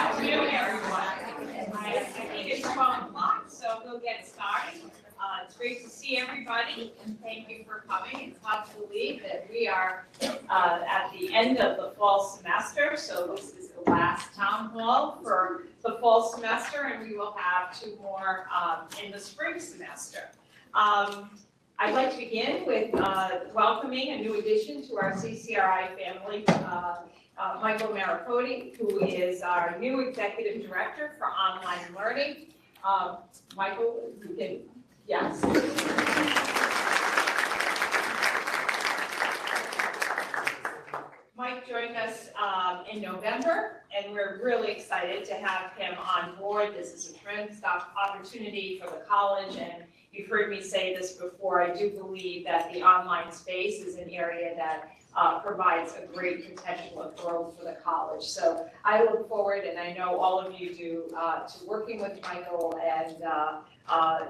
afternoon, everyone. I think it's 12 o'clock, so we'll get started. It's great to see everybody, and thank you for coming. It's hard to believe that we are at the end of the fall semester, so this is the last town hall for the fall semester, and we will have two more in the spring semester. I'd like to begin with welcoming a new addition to our CCRI family, Michael Maripodi, who is our new Executive Director for Online Learning. Michael, you can, yes. Mike joined us in November, and we're really excited to have him on board. This is a tremendous opportunity for the college, and you've heard me say this before. I do believe that the online space is an area that provides a great potential of growth for the college. So I look forward, and I know all of you do, to working with Michael and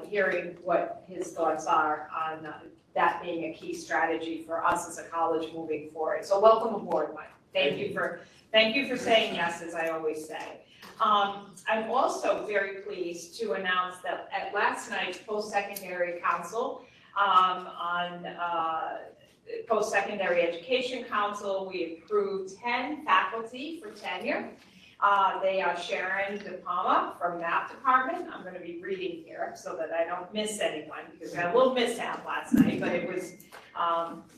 hearing what his thoughts are on that being a key strategy for us as a college moving forward. So welcome aboard, Mike. Thank you for saying yes, as I always say. I'm also very pleased to announce that at last night's post-secondary council on Post-Secondary Education Council, we approved 10 faculty for tenure. They are Sharon DePalma from Math Department. I'm going to be reading here so that I don't miss anyone because we had a little mishap last night, but it was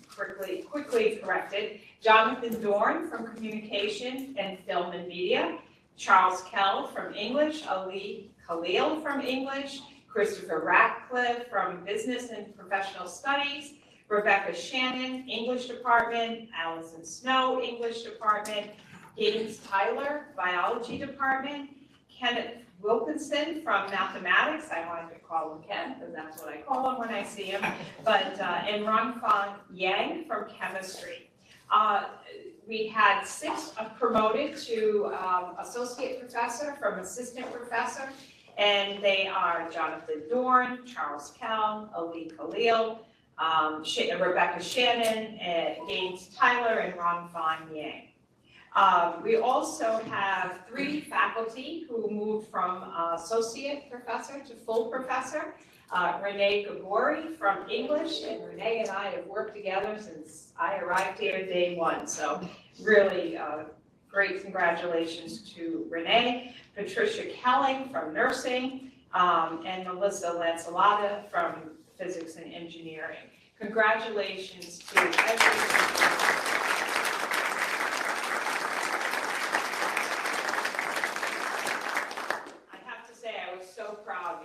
quickly corrected. Jonathan Dorn from Communication and Film and Media. Charles Kell from English. Ali Khalil from English. Christopher Ratcliffe from Business and Professional Studies. Rebecca Shannon, English Department. Allison Snow, English Department. James Tyler, Biology Department. Kenneth Wilkinson from Mathematics. I wanted to call him Ken because that's what I call him when I see him. But and Rongfang Yang from Chemistry. We had 6 promoted to associate professor from assistant professor, and they are Jonathan Dorn, Charles Kell, Ali Khalil, Rebecca Shannon, James Tyler, and Rongfang Yang. We also have 3 faculty who moved from associate professor to full professor. Renee Gabori from English, and Renee and I have worked together since I arrived here day 1. So really great congratulations to Renee. Patricia Kelling from nursing, and Melissa Lancelota from physics and engineering. Congratulations to everyone.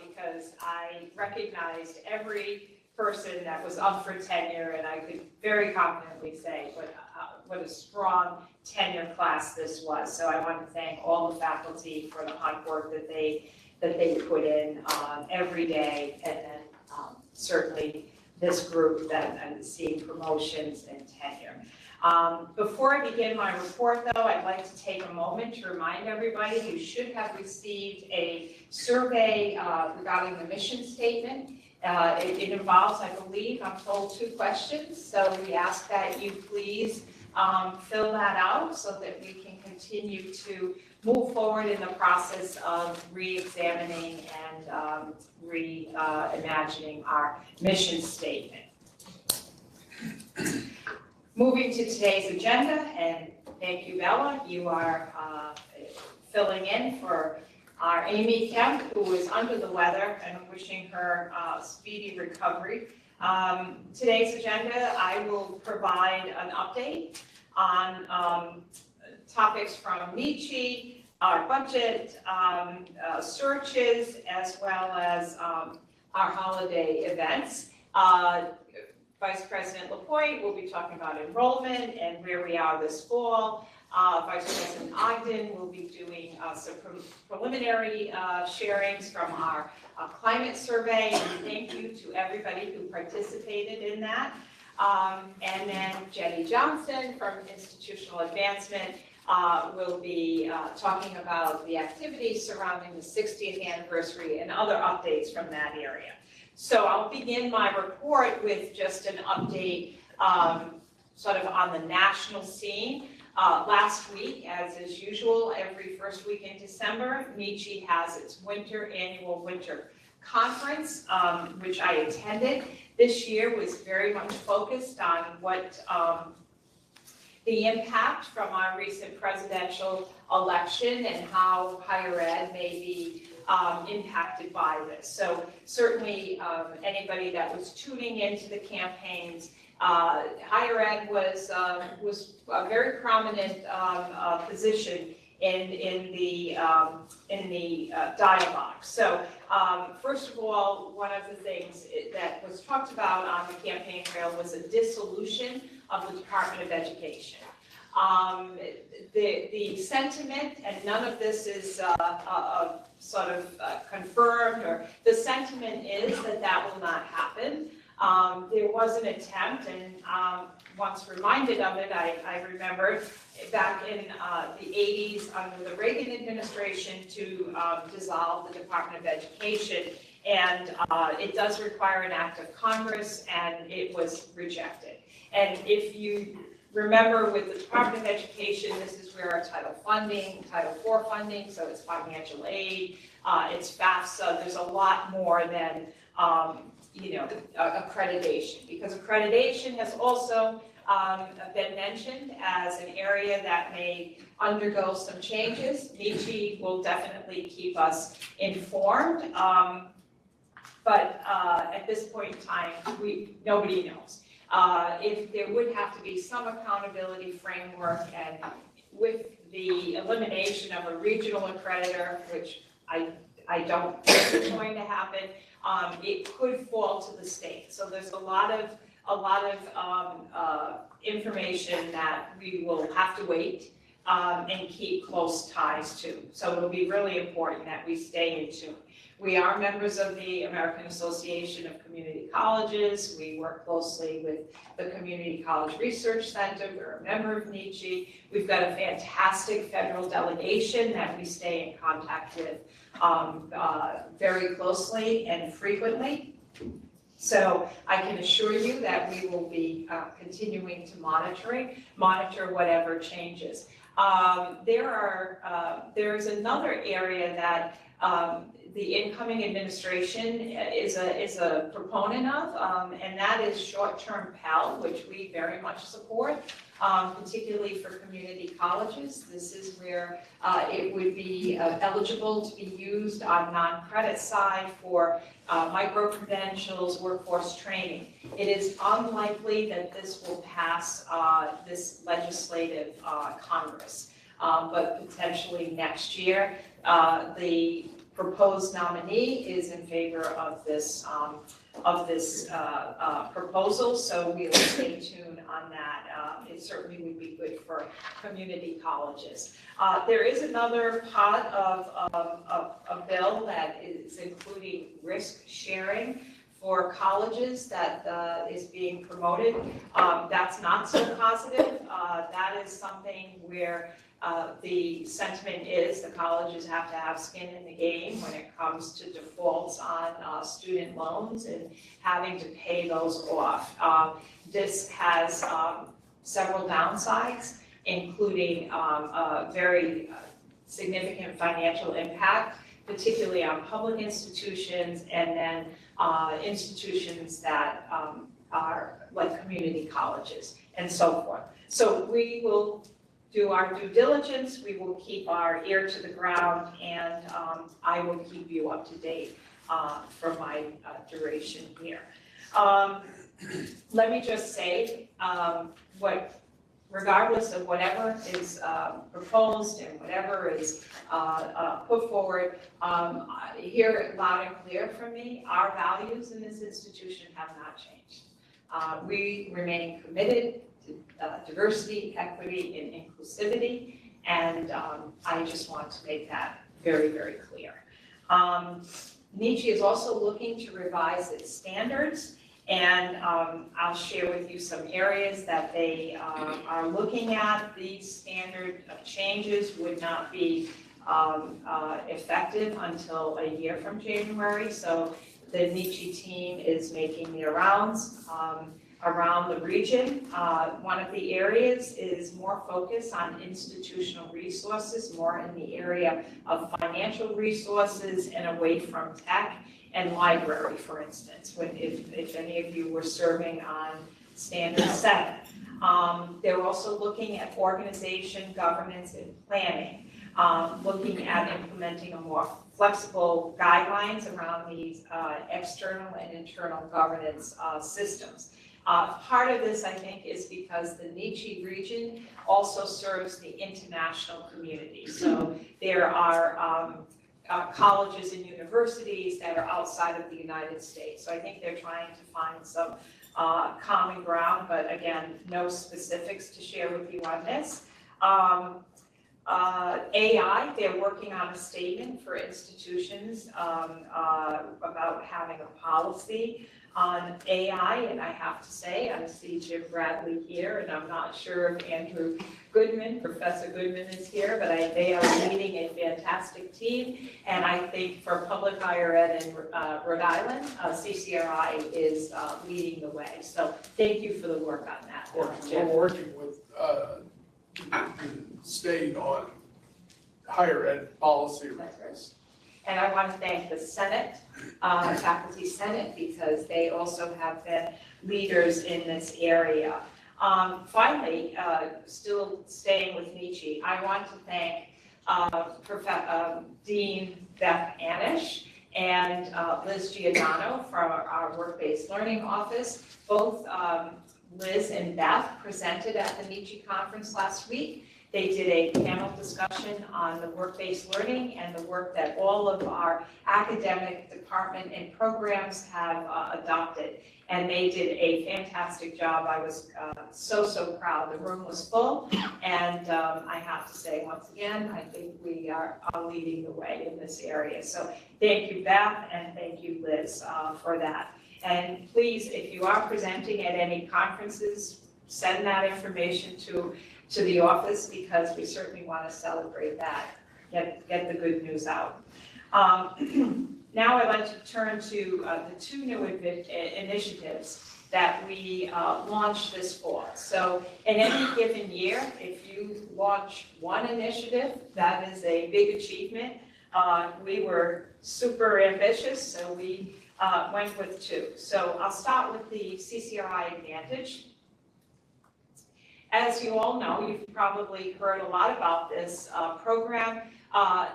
Because I recognized every person that was up for tenure, and I could very confidently say what a strong tenure class this was. So I want to thank all the faculty for the hard work that they put in every day, and then certainly this group that I'm seeing promotions and tenure. Before I begin my report, though, I'd like to take a moment to remind everybody you should have received a survey regarding the mission statement. It involves, I believe, I'm told, 2 questions. So we ask that you please fill that out so that we can continue to move forward in the process of re-examining and reimagining our mission statement. Moving to today's agenda, and thank you, Bella. You are filling in for our Amy Kemp, who is under the weather, and I'm wishing her speedy recovery. Today's agenda, I will provide an update on topics from Nietzsche, our budget, searches, as well as our holiday events. Vice President LaPointe will be talking about enrollment and where we are this fall. Vice President Ogden will be doing some preliminary sharings from our climate survey. And thank you to everybody who participated in that. And then Jenny Johnson from Institutional Advancement will be talking about the activities surrounding the 60th anniversary and other updates from that area. So I'll begin my report with just an update sort of on the national scene. Last week, as is usual, every first week in December, Nietzsche has its annual winter conference, which I attended. This year was very much focused on what the impact from our recent presidential election and how higher ed may be impacted by this. So certainly anybody that was tuning into the campaigns, higher ed was a very prominent position in the dialogue. So first of all, one of the things that was talked about on the campaign trail was a dissolution of the Department of Education. The sentiment, and none of this is sort of confirmed, or the sentiment is that will not happen. There was an attempt, and once reminded of it, I remembered back in the 80s under the Reagan administration to dissolve the Department of Education, and it does require an act of Congress, and it was rejected. And if you remember, with the Department of Education, this is where our Title IV funding, so it's financial aid, it's FAFSA, there's a lot more than accreditation, because accreditation has also been mentioned as an area that may undergo some changes. Nietzsche will definitely keep us informed, but at this point in time, nobody knows. If there would have to be some accountability framework, and with the elimination of a regional accreditor, which I don't think is going to happen, it could fall to the state. So there's a lot of information that we will have to wait and keep close ties to. So it'll be really important that we stay in tune. We are members of the American Association of Community Colleges. We work closely with the Community College Research Center. We're a member of Nietzsche. We've got a fantastic federal delegation that we stay in contact with very closely and frequently. So I can assure you that we will be continuing to monitor whatever changes. There's another area that the incoming administration is a proponent of, and that is short-term Pell, which we very much support, particularly for community colleges. This is where it would be eligible to be used on non-credit side for micro-credentials, workforce training. It is unlikely that this will pass this legislative Congress, but potentially next year. The proposed nominee is in favor of this proposal, so we will stay tuned on that. It certainly would be good for community colleges. There is another part of a bill that is including risk sharing for colleges that is being promoted. That's not so positive. That is something where the sentiment is the colleges have to have skin in the game when it comes to defaults on student loans and having to pay those off. This has several downsides, including a very significant financial impact, particularly on public institutions and then institutions that are like community colleges and so forth. So we will do our due diligence, we will keep our ear to the ground, and I will keep you up to date for my duration here. Let me just say, regardless of whatever is proposed and whatever is put forward, hear it loud and clear from me, our values in this institution have not changed. We remain committed to diversity, equity, and inclusivity, and I just want to make that very, very clear. Nietzsche is also looking to revise its standards, and I'll share with you some areas that they are looking at. These standard changes would not be effective until a year from January, so the Nietzsche team is making their rounds. around the region. One of the areas is more focused on institutional resources, more in the area of financial resources and away from tech and library, for instance, if any of you were serving on Standard 7. They're also looking at organization, governance, and planning, looking at implementing a more flexible guidelines around these external and internal governance systems. Part of this, I think, is because the Nietzsche region also serves the international community. So there are colleges and universities that are outside of the United States. So I think they're trying to find some common ground, but again, no specifics to share with you on this. AI, they're working on a statement for institutions about having a policy on AI, and I have to say, I see Jim Bradley here, and I'm not sure if Andrew Goodman, Professor Goodman is here, but they are leading a fantastic team, and I think for public higher ed in Rhode Island, CCRI is leading the way. So thank you for the work on that. We're working with the state on higher ed policy. And I want to thank the Senate, Faculty Senate, because they also have been leaders in this area. Finally, still staying with Nietzsche, I want to thank Dean Beth Anish and Liz Giordano from our Work-Based Learning Office. Both Liz and Beth presented at the Nietzsche conference last week. They did a panel discussion on the work-based learning and the work that all of our academic department and programs have adopted. And they did a fantastic job. I was so proud. The room was full. And I have to say, once again, I think we are leading the way in this area. So thank you, Beth, and thank you, Liz, for that. And please, if you are presenting at any conferences, send that information to the office, because we certainly want to celebrate that, get the good news out. Now I'd like to turn to the two new initiatives that we launched this fall. So in any given year, if you launch one initiative, that is a big achievement. We were super ambitious, so we went with two. So I'll start with the CCRI Advantage. As you all know, you've probably heard a lot about this program.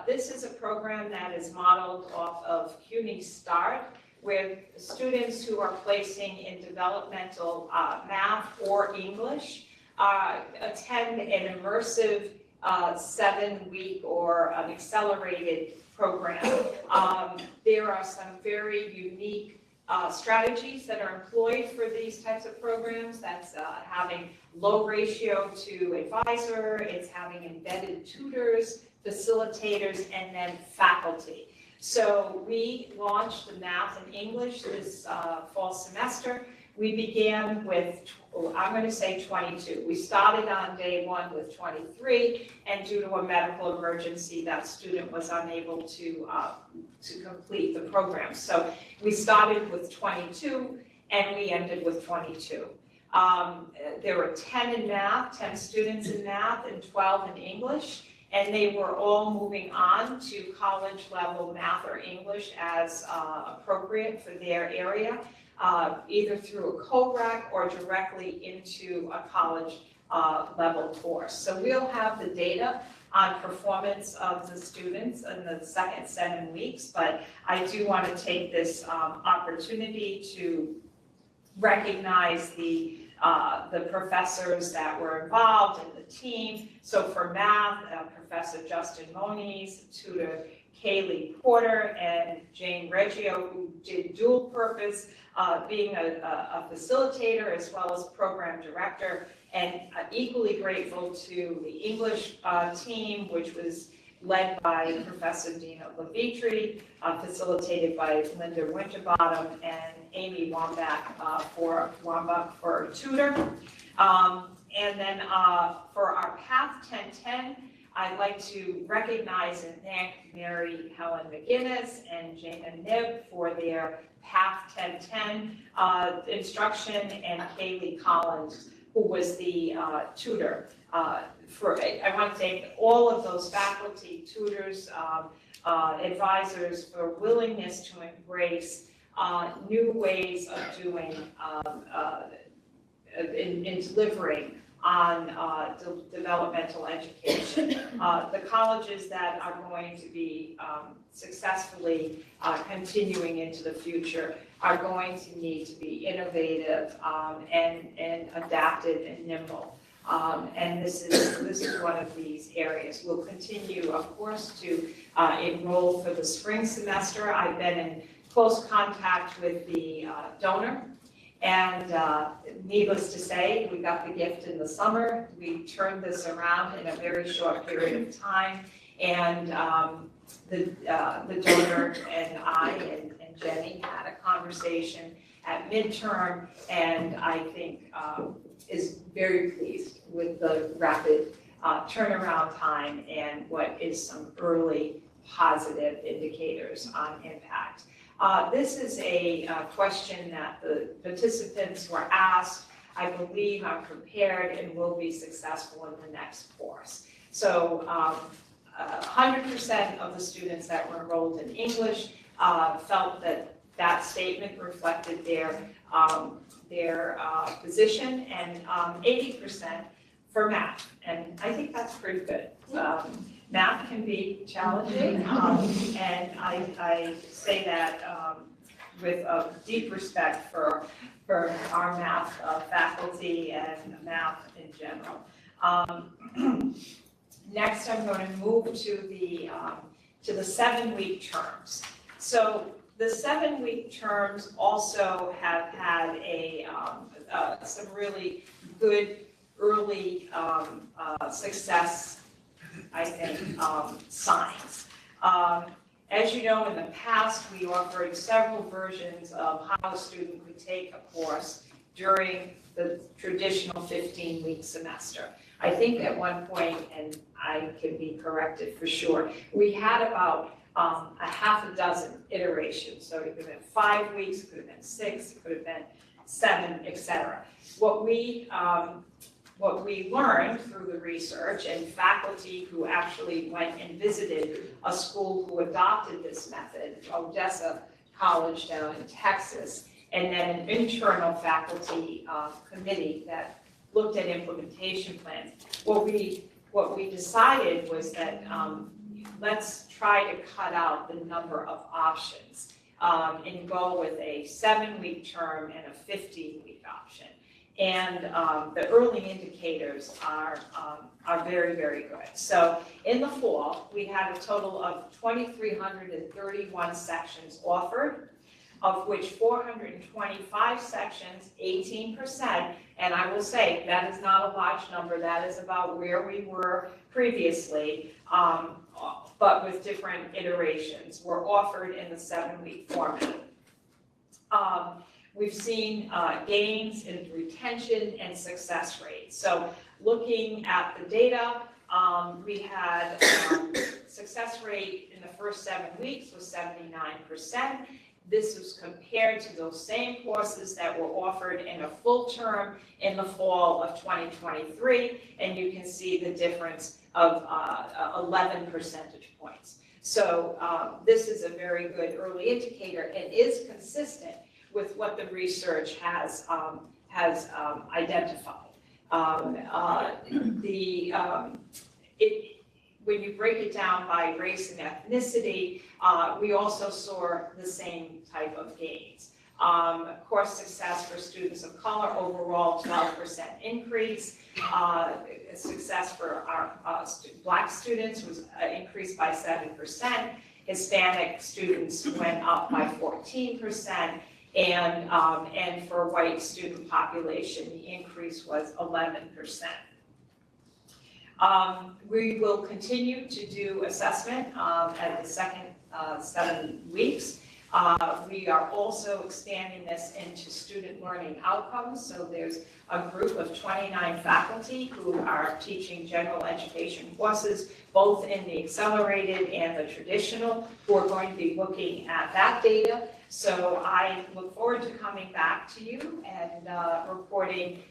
This is a program that is modeled off of CUNY START, where students who are placing in developmental math or English attend an immersive 7-week or an accelerated program. There are some very unique strategies that are employed for these types of programs. That's having low ratio to advisor, it's having embedded tutors, facilitators, and then faculty. So we launched the math and English this fall semester. We began with, I'm going to say 22. We started on day one with 23, and due to a medical emergency, that student was unable to complete the program. So we started with 22, and we ended with 22. There were 10 in math, 10 students in math, and 12 in English, and they were all moving on to college level math or English as appropriate for their area, either through a co-rec or directly into a college level course. So we'll have the data on performance of the students in the second 7 weeks, but I do want to take this opportunity to recognize the professors that were involved in the team. So for math, Professor Justin Moniz, tutor Kaylee Porter, and Jane Reggio, who did dual purpose, being a facilitator as well as program director, and equally grateful to the English team, which was led by Professor Dina Levitri, facilitated by Linda Winterbottom and Amy Wambach for a tutor. And then for our Path 1010, I'd like to recognize and thank Mary Helen McGinnis and Jana Nib for their Path 1010 instruction, and Kaylee Collins, who was the tutor. I want to thank all of those faculty, tutors, advisors for willingness to embrace new ways of doing in delivering on developmental education. The colleges that are going to be successfully continuing into the future are going to need to be innovative and adaptive and nimble. And this is one of these areas. We'll continue, of course, to enroll for the spring semester. I've been in close contact with the donor. And needless to say, we got the gift in the summer. We turned this around in a very short period of time. And the donor and I and Jenny had a conversation at midterm, and I think is very pleased with the rapid turnaround time and what is some early positive indicators on impact. This is a question that the participants were asked. I believe I'm prepared and will be successful in the next course. So 100% of the students that were enrolled in English felt that that statement reflected their position, and 80% for math. And I think that's pretty good. Math can be challenging, and I say that with a deep respect for our math faculty and math in general. Next, I'm going to move to the 7-week terms. So the 7-week terms also have had some really good early success, I think, signs. As you know, in the past, we offered several versions of how a student could take a course during the traditional 15-week semester. I think at one point, and I can be corrected for sure, we had about a half a dozen iterations. So it could have been 5 weeks, it could have been 6, it could have been 7, etc. What we learned through the research, and faculty who actually went and visited a school who adopted this method, Odessa College down in Texas, and then an internal faculty committee that looked at implementation plans. What we decided was that let's try to cut out the number of options and go with a 7-week term and a 15-week option. And the early indicators are very, very good. So in the fall, we had a total of 2,331 sections offered, of which 425 sections, 18%, and I will say that is not a large number, that is about where we were previously, but with different iterations, were offered in the 7-week format. We've seen gains in retention and success rates. So looking at the data, we had success rate in the first 7 weeks was 79%. This was compared to those same courses that were offered in a full term in the fall of 2023, and you can see the difference of 11 percentage points. So this is a very good early indicator and is consistent with what the research has identified. When you break it down by race and ethnicity, we also saw the same type of gains. Course success for students of color, overall 12% increase. Success for our Black students was increased by 7%. Hispanic students went up by 14%. And for white student population, the increase was 11%. We will continue to do assessment at the second 7 weeks. We are also expanding this into student learning outcomes. So there's a group of 29 faculty who are teaching general education courses, both in the accelerated and the traditional, who are going to be looking at that data. So I look forward to coming back to you and reporting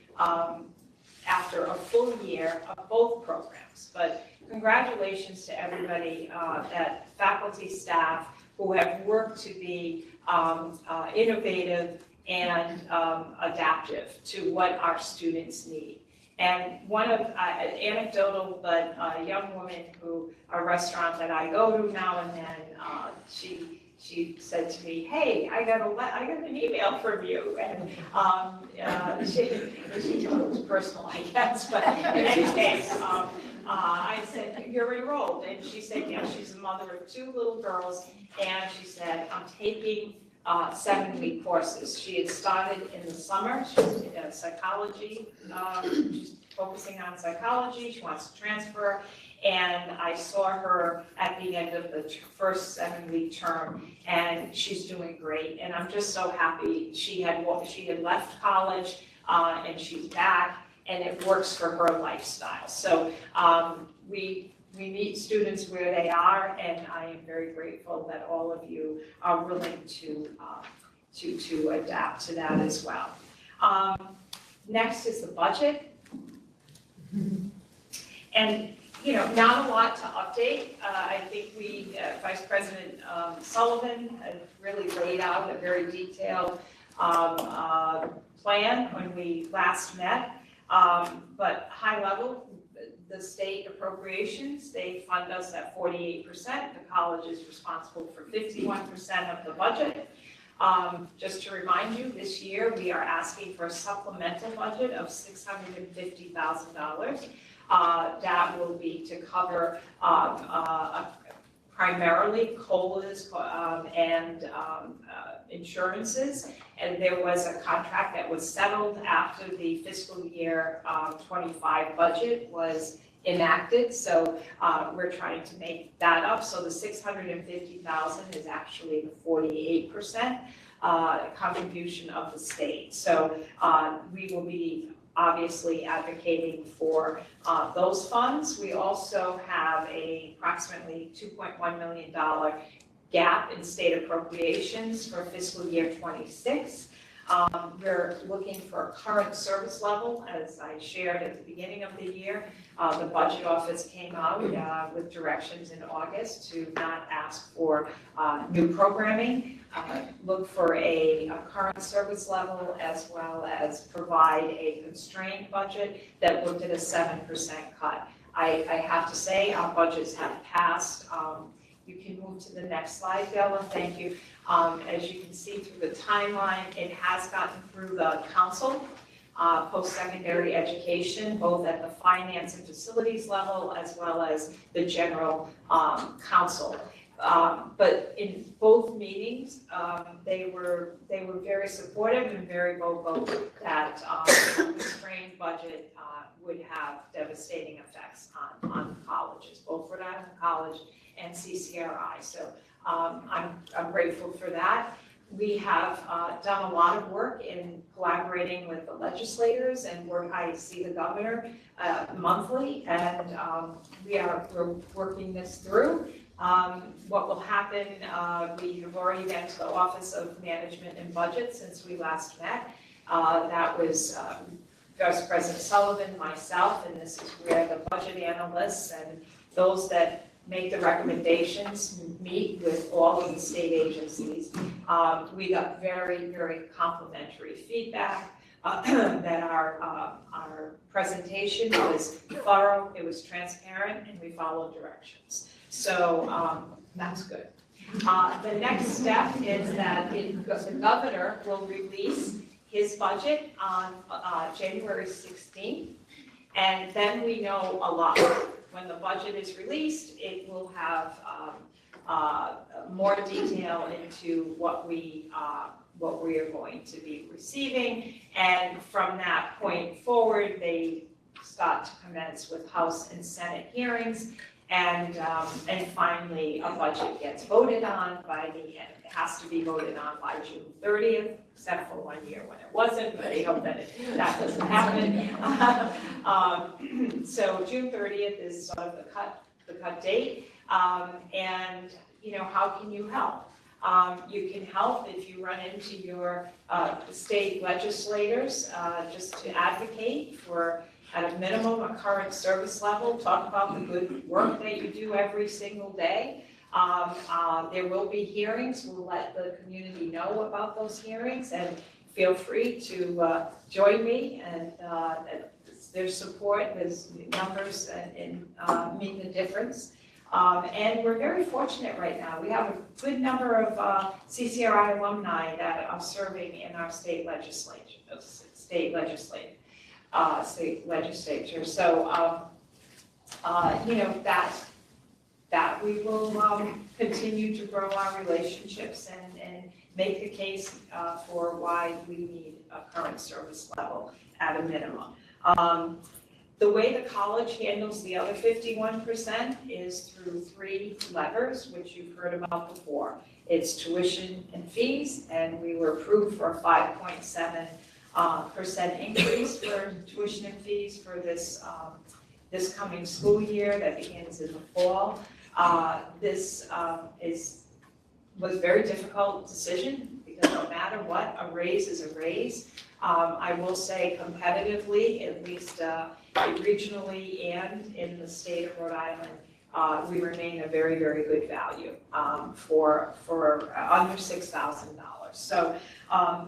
after a full year of both programs. But congratulations to everybody, that faculty, staff, who have worked to be innovative and adaptive to what our students need. And one of, anecdotal, but a young woman who, a restaurant that I go to now and then, she said to me, "Hey, I got an email from you," and she thought it was personal, I guess, but in any case, I said, "You're enrolled," and she said, "Yeah." She's a mother of 2 little girls, and she said, "I'm taking 7-week courses." She had started in the summer. She's in psychology. She's focusing on psychology. She wants to transfer. And I saw her at the end of the first 7-week term, and she's doing great. And I'm just so happy she had left college, and she's back, and it works for her lifestyle. So we meet students where they are, and I am very grateful that all of you are willing to adapt to that as well. Next is the budget. And not a lot to update. I think Vice President Sullivan has really laid out a very detailed plan when we last met. But high level, the state appropriations, they fund us at 48%. The college is responsible for 51% of the budget. Just to remind you, this year we are asking for a supplemental budget of $650,000. That will be to cover primarily COLAs and insurances. And there was a contract that was settled after the fiscal year 25 budget was enacted. So we're trying to make that up. So the $650,000 is actually the 48% contribution of the state. So we will be obviously advocating for those funds. We also have a approximately $2.1 million gap in state appropriations for fiscal year 26. We're looking for a current service level, as I shared at the beginning of the year. The budget office came out with directions in August to not ask for new programming, look for a current service level, as well as provide a constrained budget that looked at a 7% cut. I have to say our budgets have passed. You can move to the next slide, Bella. Thank you. As you can see through the timeline, it has gotten through the council, post-secondary education, both at the finance and facilities level, as well as the general council. But in both meetings, they were very supportive and very vocal that a constrained budget would have devastating effects on colleges, both Rhode Island College and CCRI. So I'm grateful for that. We have done a lot of work in collaborating with the legislators, and I see the governor monthly, and we're working this through. What will happen, we have already been to the Office of Management and Budget since we last met. That was Vice President Sullivan, myself, and this is where the budget analysts and those that make the recommendations meet with all of the state agencies. We got very, very complimentary feedback, that our presentation was thorough, it was transparent, and we followed directions. So that's good. The next step is that the governor will release his budget on January 16th, and then we know a lot. When the budget is released, it will have more detail into what we are going to be receiving, and from that point forward, they start to commence with House and Senate hearings, And finally, a budget gets voted on it has to be voted on by June 30th, except for 1 year when it wasn't, but I hope that that doesn't happen. So June 30th is sort of the cut date. And, how can you help? You can help if you run into your state legislators, just to advocate for, at a minimum, a current service level. Talk about the good work that you do every single day. There will be hearings. We'll let the community know about those hearings, and feel free to join me. And there's support, there's numbers, and mean the difference. And we're very fortunate right now. We have a good number of CCRI alumni that are serving in our state legislature. So, that we will continue to grow our relationships and make the case for why we need a current service level at a minimum. The way the college handles the other 51% is through 3 levers, which you've heard about before. It's tuition and fees, and we were approved for a 5.7% increase for tuition and fees for this coming school year that begins in the fall. This was a very difficult decision, because no matter what, a raise is a raise. I will say competitively, at least regionally and in the state of Rhode Island, we remain a very, very good value for under $6,000. So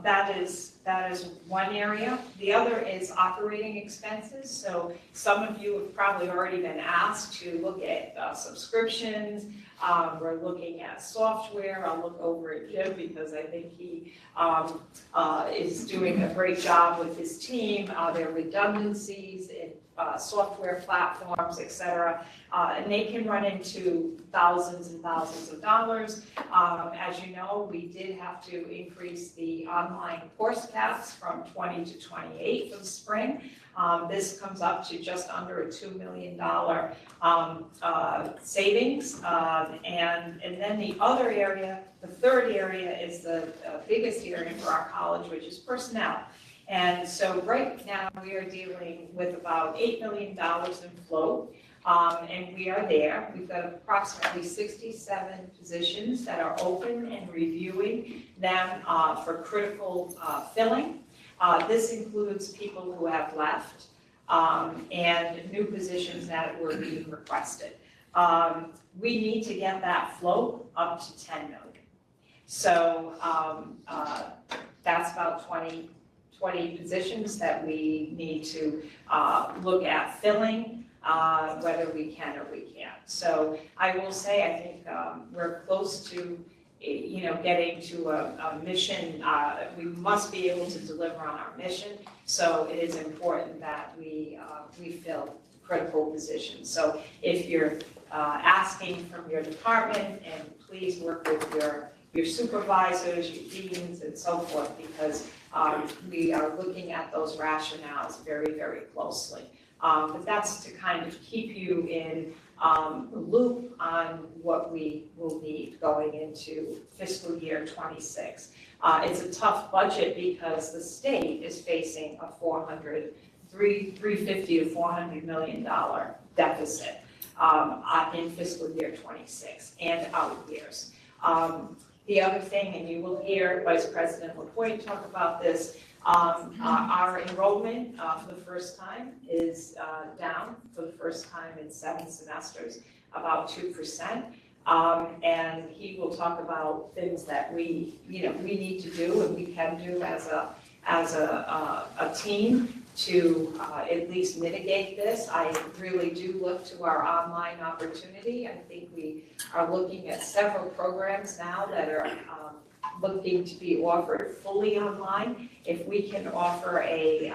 that is one area. The other is operating expenses. So some of you have probably already been asked to look at subscriptions. We're looking at software. I'll look over at Jim, because I think he is doing a great job with his team. There are redundancies in software platforms, et cetera, and they can run into thousands and thousands of dollars. As you know, we did have to increase the online course caps from 20 to 28 for the spring. This comes up to just under a $2 million savings. And then the other area, the third area, is the biggest area for our college, which is personnel. And so right now we are dealing with about $8 million in float, and we are there. We've got approximately 67 positions that are open and reviewing them for critical filling. This includes people who have left and new positions that were being requested. We need to get that float up to 10 million. So that's about 20 positions that we need to look at filling, whether we can or we can't. So I will say, I think we're close to, getting to a mission. We must be able to deliver on our mission. So it is important that we fill critical positions. So if you're asking from your department, and please work with your supervisors, your deans, and so forth, because we are looking at those rationales very, very closely. But that's to kind of keep you in the loop on what we will need going into fiscal year 26. It's a tough budget because the state is facing a $350 to $400 million deficit in fiscal year 26 and out years. The other thing, and you will hear Vice President LaPointe talk about this, our enrollment for the first time is down for the first time in 7 semesters, about 2%. And he will talk about things that we need to do and we can do as a team to at least mitigate this. I really do look to our online opportunity. I think we are looking at several programs now that are looking to be offered fully online. If we can offer a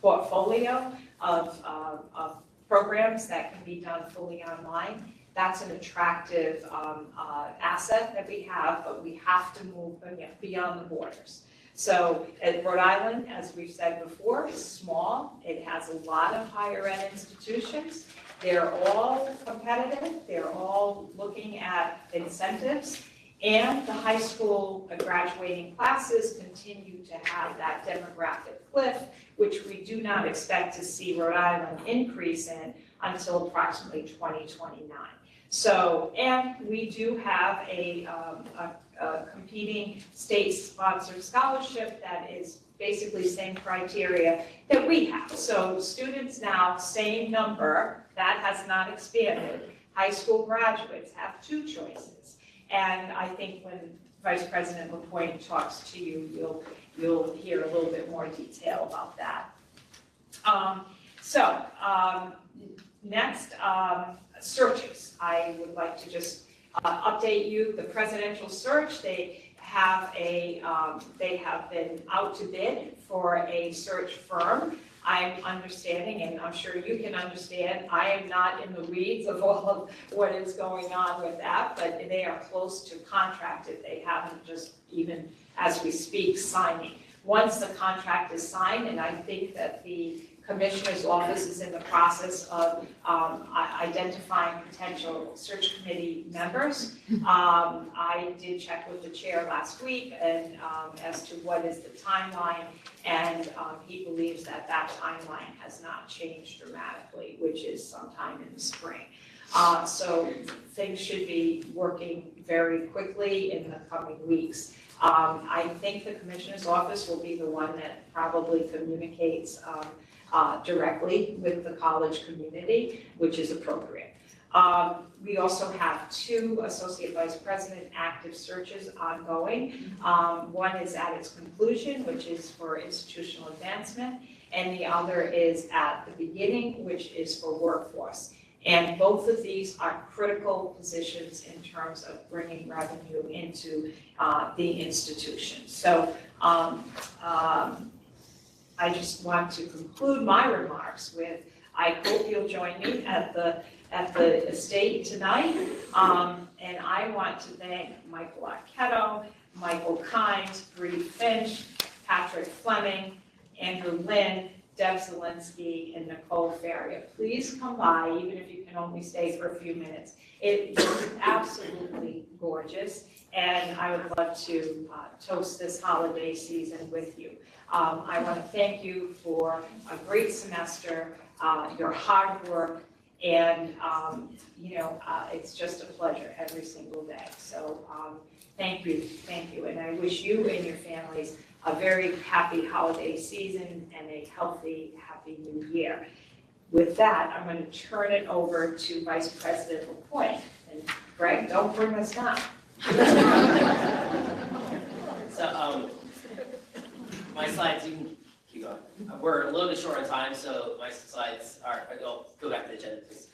portfolio of programs that can be done fully online, that's an attractive asset that we have, but we have to move beyond the borders. So at Rhode Island, as we've said before, is small. It has a lot of higher ed institutions, They're all competitive, they're all looking at incentives, and the high school graduating classes continue to have that demographic cliff, which we do not expect to see Rhode Island increase in until approximately 2029. So, and we do have a competing state-sponsored scholarship that is basically same criteria that we have. So students now, same number, that has not expanded. High school graduates have 2 choices. And I think when Vice President LaPointe talks to you, you'll hear a little bit more detail about that. Next, searches. I would like to just update you. The presidential search, they have been out to bid for a search firm. I'm understanding, and I'm sure you can understand, I am not in the weeds of all of what is going on with that, but they are close to contracted. They haven't just even, as we speak, signing. Once the contract is signed, and I think that the Commissioner's office is in the process of identifying potential search committee members. I did check with the chair last week and as to what is the timeline, and he believes that that timeline has not changed dramatically, which is sometime in the spring. So things should be working very quickly in the coming weeks. I think the Commissioner's office will be the one that probably communicates directly with the college community, which is appropriate. We also have 2 Associate Vice President active searches ongoing. One is at its conclusion, which is for institutional advancement, and the other is at the beginning, which is for workforce. And both of these are critical positions in terms of bringing revenue into the institution. So I just want to conclude my remarks with, I hope you'll join me at the estate tonight. And I want to thank Michael Arquetto, Michael Kynes, Bree Finch, Patrick Fleming, Andrew Lynn, Deb Zielinski, and Nicole Ferrier. Please come by, even if you can only stay for a few minutes. It is absolutely gorgeous, and I would love to toast this holiday season with you. I want to thank you for a great semester, your hard work, and it's just a pleasure every single day. So thank you, and I wish you and your families a very happy holiday season and a healthy, happy new year. With that, I'm going to turn it over to Vice President LaPointe. And Greg, don't bring us down. So my slides, you can keep going. We're a little bit short on time, so my slides are, go back to the agenda, please.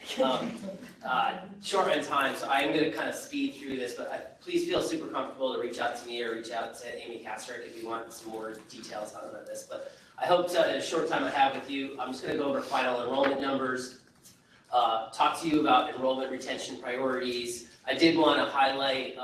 Short on time, so I'm going to kind of speed through this, but please feel super comfortable to reach out to me or reach out to Amy Kastrick if you want some more details on this. But I hope in a short time I have with you, I'm just going to go over final enrollment numbers, talk to you about enrollment retention priorities. I did want to highlight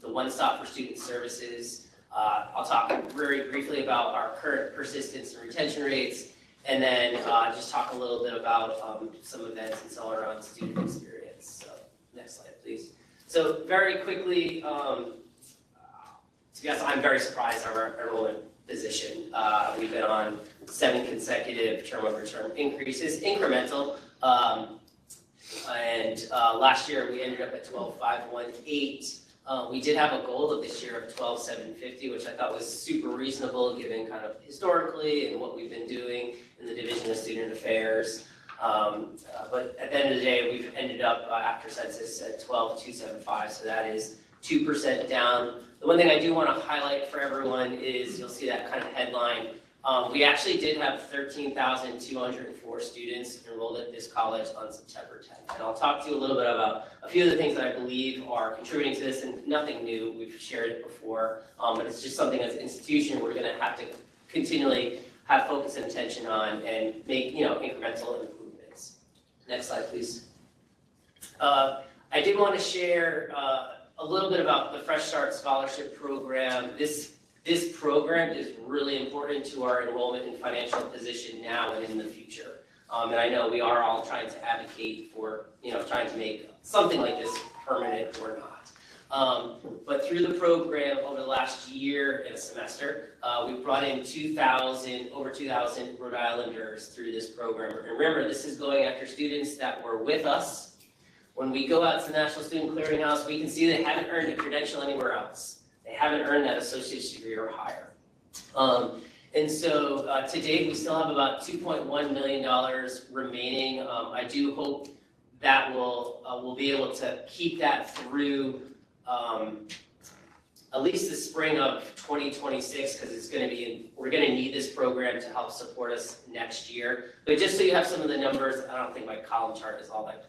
the One Stop for Student Services. I'll talk very briefly about our current persistence and retention rates, and then just talk a little bit about some events and so on around student experience. So next slide, please. So very quickly, to be honest, I'm very surprised at our enrollment position. We've been on 7 consecutive term-over-term increases, incremental. And last year we ended up at 12,518. We did have a goal of this year of 12,750, which I thought was super reasonable given kind of historically and what we've been doing in the Division of Student Affairs. But at the end of the day, we've ended up after census at 12,275, so that is 2% down. The one thing I do want to highlight for everyone is you'll see that kind of headline. We actually did have 13,204 students enrolled at this college on September 10th. And I'll talk to you a little bit about a few of the things that I believe are contributing to this, and nothing new, we've shared it before, but it's just something as an institution we're gonna have to continually have focus and attention on and make, incremental improvements. Next slide, please. I did want to share a little bit about the Fresh Start Scholarship Program. This program is really important to our enrollment and financial position now and in the future. And I know we are all trying to advocate for, trying to make something like this permanent or not. But through the program over the last year and a semester, we've brought in over 2,000 Rhode Islanders through this program. And remember, this is going after students that were with us. When we go out to the National Student Clearinghouse, we can see they haven't earned a credential anywhere else. They haven't earned that associate's degree or higher. And so to date, we still have about $2.1 million remaining. I do hope that we'll be able to keep that through at least the spring of 2026, because we're going to need this program to help support us next year. But just so you have some of the numbers, I don't think my column chart is all that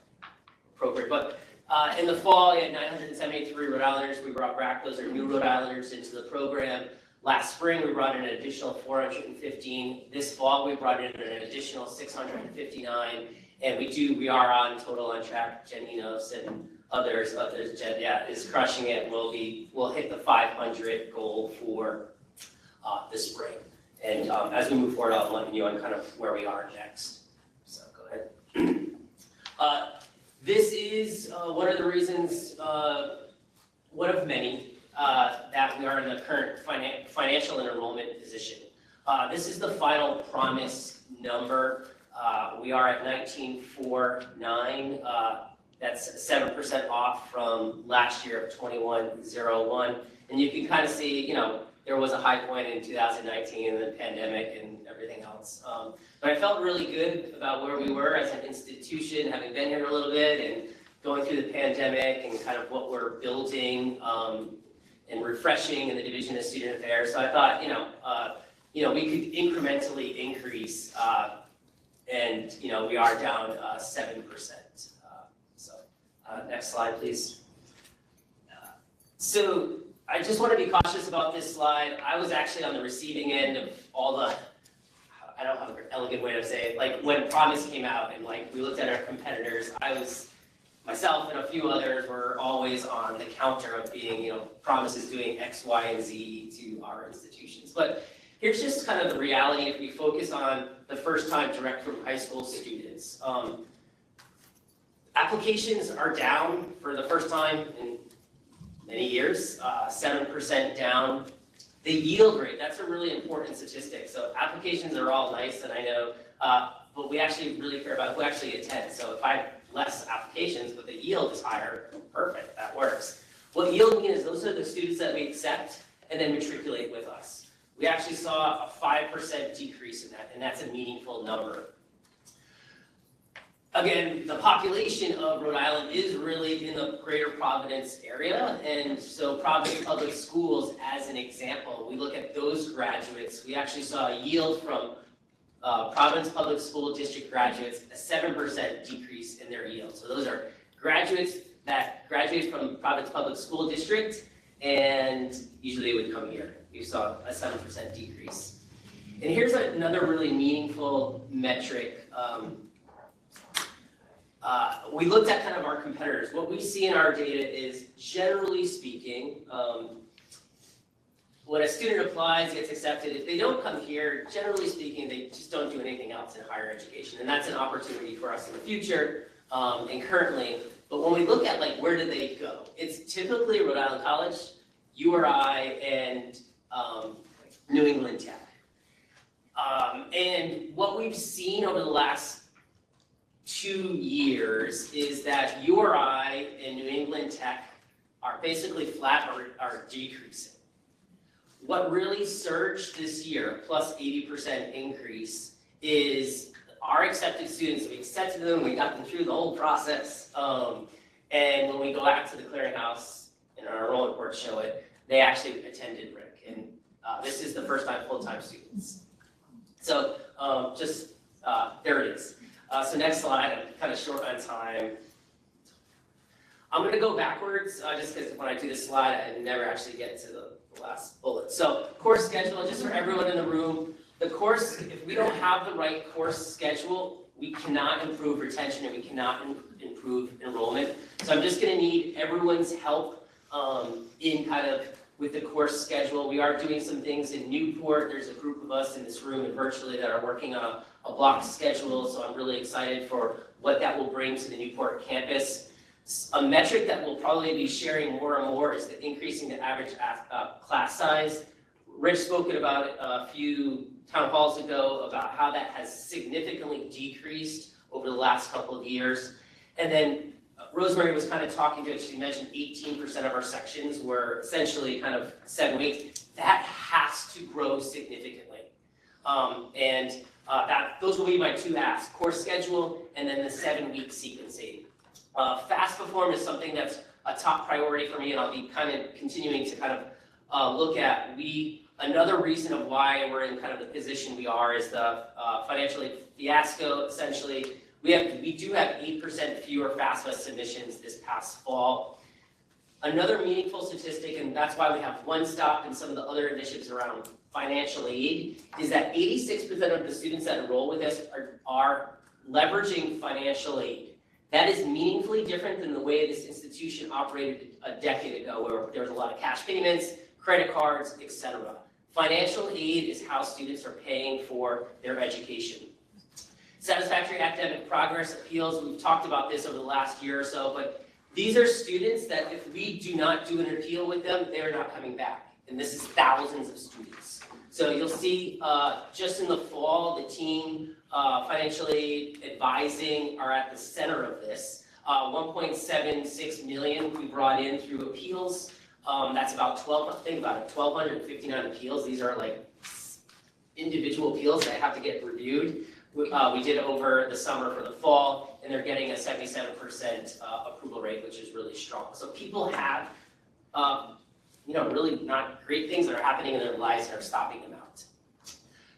appropriate, but in the fall, we had 973 Rhode Islanders. We brought back, those are new Rhode Islanders into the program. Last spring, we brought in an additional 415. This fall, we brought in an additional 659. And we are on track. Jenny knows, and others, Jen, is crushing it. We'll hit the 500 goal for this spring. And as we move forward, I'll let you know on kind of where we are next. So go ahead. This is one of the reasons, one of many, that we are in the current financial and enrollment position. This is the final promise number. We are at 1949. That's 7% off from last year of 2101. And you can kind of see, there was a high point in 2019 and the pandemic and everything else. But I felt really good about where we were as an institution, having been here a little bit and going through the pandemic and kind of what we're building and refreshing in the Division of Student Affairs. So I thought, we could incrementally increase, and we are down 7%. Next slide, please. So I just want to be cautious about this slide. I was actually on the receiving end of all the, I don't have an elegant way to say it, like when Promise came out and we looked at our competitors, myself and a few others were always on the counter of being, Promise is doing X, Y, and Z to our institutions. But here's just kind of the reality if we focus on the first-time direct from high school students. Applications are down for the first time in many years, 7% down. The yield rate, that's a really important statistic. So applications are all nice, and I know, but we actually really care about who actually attends. So if I have less applications, but the yield is higher, perfect, that works. What yield means is those are the students that we accept and then matriculate with us. We actually saw a 5% decrease in that, and that's a meaningful number. Again, the population of Rhode Island is really in the greater Providence area, and so Providence Public Schools, as an example, we look at those graduates. We actually saw a yield from Providence Public School District graduates, a 7% decrease in their yield. So those are graduates that graduate from Providence Public School District, and usually they would come here. We saw a 7% decrease. And here's another really meaningful metric. We looked at kind of our competitors. What we see in our data is, generally speaking, when a student applies, gets accepted, if they don't come here, generally speaking, they just don't do anything else in higher education. And that's an opportunity for us in the future and currently. But when we look at where do they go, it's typically Rhode Island College, URI, and New England Tech. And what we've seen over the last 2 years is that URI and New England Tech are basically flat or are decreasing. What really surged this year, plus 80% increase, is our accepted students. We accepted them, we got them through the whole process, and when we go back to the clearinghouse, and our enrollment reports show it, they actually attended RIC, and this is the first time full-time students. So there it is. So next slide, I'm kind of short on time. I'm going to go backwards just because when I do this slide, I never actually get to the last bullet. So course schedule, just for everyone in the room. The course, if we don't have the right course schedule, we cannot improve retention and we cannot improve enrollment. So I'm just going to need everyone's help in kind of with the course schedule. We are doing some things in Newport. There's a group of us in this room and virtually that are working on a block schedule, so I'm really excited for what that will bring to the Newport campus. A metric that we'll probably be sharing more and more is the increasing the average class size. Rich spoke about it a few town halls ago about how that has significantly decreased over the last couple of years. And then Rosemary was kind of talking to it. She mentioned 18% of our sections were essentially kind of 7 weeks. That has to grow significantly. Those will be my two asks, course schedule and then the 7-week sequencing. Fast perform is something that's a top priority for me, and I'll be kind of continuing to kind of look at. Another reason of why we're in kind of the position we are is the financial aid fiasco. Essentially, we do have 8% fewer FAFSA submissions this past fall. Another meaningful statistic, and that's why we have One Stop and some of the other initiatives around financial aid, is that 86% of the students that enroll with us are leveraging financial aid. That is meaningfully different than the way this institution operated a decade ago, where there was a lot of cash payments, credit cards, etc. Financial aid is how students are paying for their education. Satisfactory academic progress appeals, we've talked about this over the last year or so, but these are students that if we do not do an appeal with them, they're not coming back. And this is thousands of students. So you'll see just in the fall, the team, financial aid, advising are at the center of this. 1.76 million we brought in through appeals. That's about 1,259 appeals. These are like individual appeals that have to get reviewed. We did over the summer for the fall, and they're getting a 77% approval rate, which is really strong. So people have, really not great things that are happening in their lives that are stopping them out.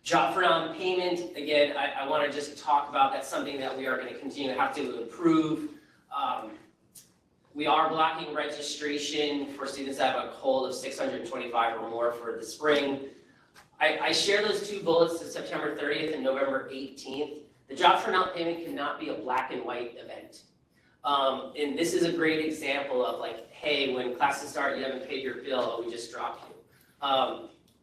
Job for non-payment, again, I want to just talk about that's something that we are going to continue to have to improve. We are blocking registration for students that have a hold of 625 or more for the spring. I share those two bullets to September 30th and November 18th. The job for non-payment cannot be a black and white event. And this is a great example of like, hey, when classes start, you haven't paid your bill, oh, we just dropped you.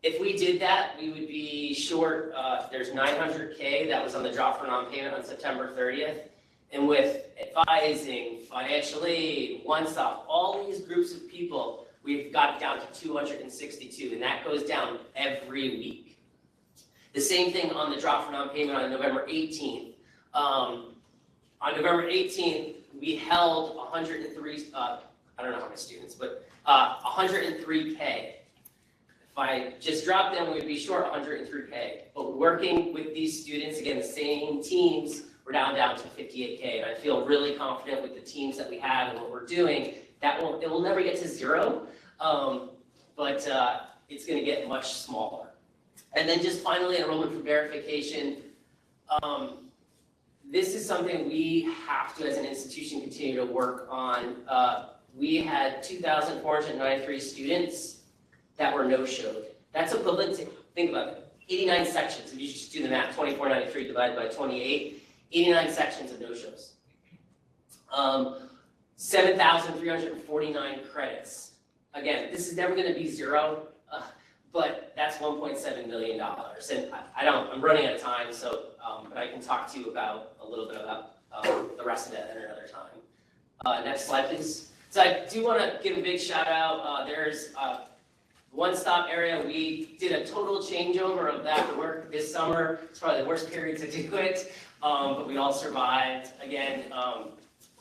If we did that, we would be short, there's $900K that was on the drop for non-payment on September 30th. And with advising, financial aid, One Stop, all these groups of people, we've got it down to 262, and that goes down every week. The same thing on the drop for non-payment on November 18th. On November 18th, we held 103, I don't know how many students, but 103K. If I just dropped them, we'd be short 103K. But working with these students, again, the same teams, we're down to 58K. And I feel really confident with the teams that we have and what we're doing. It will never get to zero, but it's going to get much smaller. And then just finally, enrollment for verification. This is something we have to, as an institution, continue to work on. We had 2,493 students that were no-showed. That's equivalent to, think about it, 89 sections. If you just do the math, 2,493 divided by 28, 89 sections of no-shows. 7,349 credits. Again, this is never going to be zero, but that's $1.7 million. And I'm running out of time, so but I can talk to you about a little bit about the rest of it at another time. Next slide, please. So I do want to give a big shout out. There's One Stop area. We did a total changeover of that work this summer. It's probably the worst period to do it, but we all survived. Again,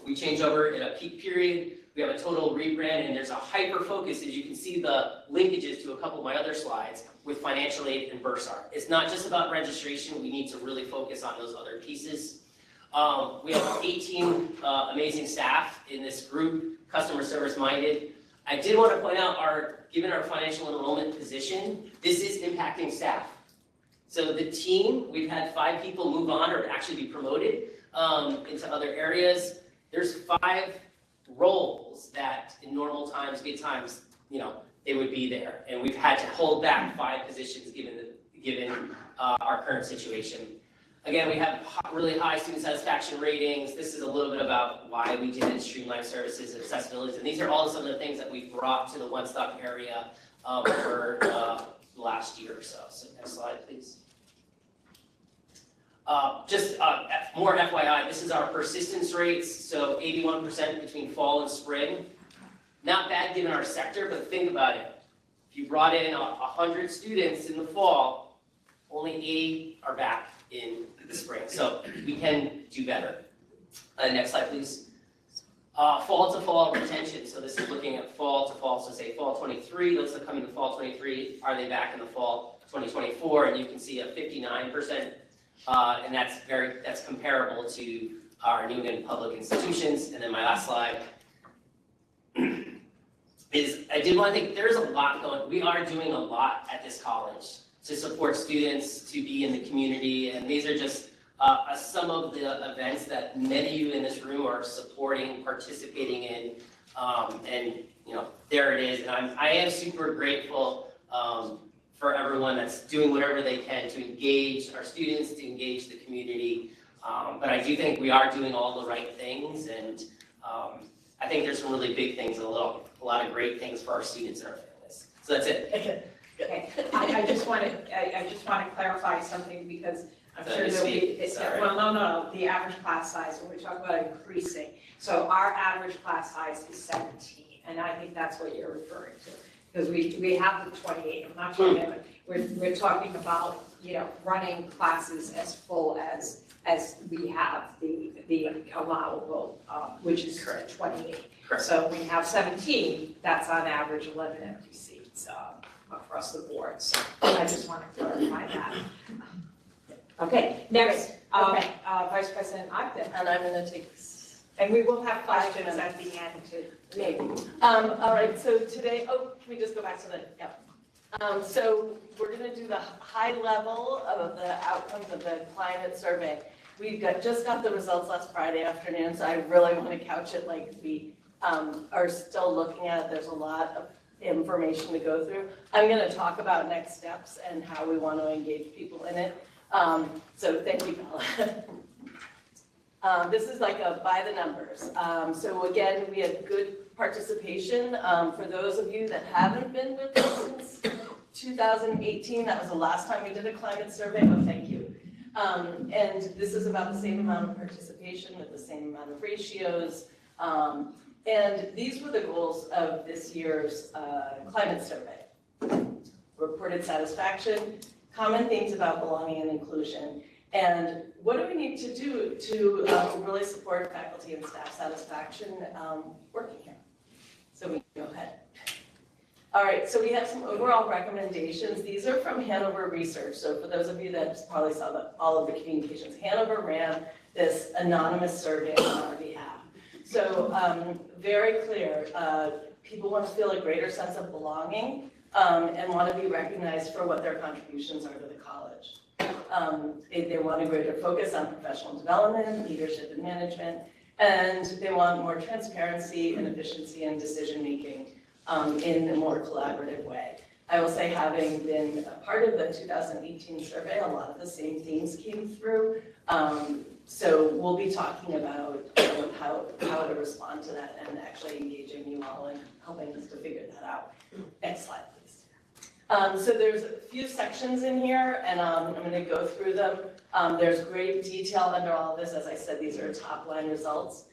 we changed over in a peak period. We have a total rebrand, and there's a hyper focus, as you can see the linkages to a couple of my other slides, with financial aid and bursar. It's not just about registration. We need to really focus on those other pieces. We have 18 amazing staff in this group, customer service minded. I did want to point out, given our financial enrollment position, this is impacting staff. So the team, we've had 5 people move on or actually be promoted into other areas. There's 5 roles that in normal times, good times, they would be there. And we've had to hold back 5 positions given our current situation. Again, we have really high student satisfaction ratings. This is a little bit about why we did streamline services and accessibility. And these are all some of the things that we've brought to the One Stop area for the last year or so. So next slide, please. More FYI, this is our persistence rates, so 81% between fall and spring. Not bad given our sector, but think about it. If you brought in 100 students in the fall, only 80 are back in the spring, so we can do better. Next slide, please. Fall to fall retention, so this is looking at fall to fall, so say fall 23, those that come into fall 23, are they back in the fall 2024? And you can see a 59%. And that's comparable to our New England public institutions. And then my last slide is I did want to think there's a lot going. We are doing a lot at this college to support students, to be in the community, and these are just some of the events that many of you in this room are supporting, participating in, and there it is. And I am super grateful. For everyone that's doing whatever they can to engage our students, to engage the community. But I do think we are doing all the right things, and I think there's some really big things, a lot of great things for our students and our families. So that's it. Okay, I just want to clarify something because I'm sure there'll be, no, the average class size, when we talk about increasing. So our average class size is 17, and I think that's what you're referring to. Because we have the 28, I'm not talking about, we're talking about, running classes as full as we have the allowable, which is 28. Correct. So when you have 17, that's on average 11 empty seats across the board. So I just want to clarify that. Okay, next, Vice President Ogden. And I'm going to take And we will have questions at the end too. maybe. All right, so today, can we just go back to the, so we're going to do the high level of the outcomes of the climate survey. We just got the results last Friday afternoon, so I really want to couch it like we are still looking at it. There's a lot of information to go through. I'm going to talk about next steps and how we want to engage people in it. So thank you, Bella. This is like a by the numbers. So again, we had good participation. For those of you that haven't been with us since 2018, that was the last time we did a climate survey, but thank you. And this is about the same amount of participation with the same amount of ratios. And these were the goals of this year's climate survey. Reported satisfaction, common themes about belonging and inclusion, and what do we need to do to really support faculty and staff satisfaction working here? So we can go ahead. All right, so we have some overall recommendations. These are from Hanover Research. So for those of you that probably saw all of the communications, Hanover ran this anonymous survey on our behalf. So very clear, people want to feel a greater sense of belonging and want to be recognized for what their contributions are to the college. They want a greater focus on professional development, leadership and management, and they want more transparency and efficiency in decision-making in a more collaborative way. I will say, having been a part of the 2018 survey, a lot of the same themes came through. So we'll be talking about how to respond to that and actually engaging you all and helping us to figure that out. Next slide, please. So there's a few sections in here, and I'm going to go through them. There's great detail under all of this. As I said, these are top-line results.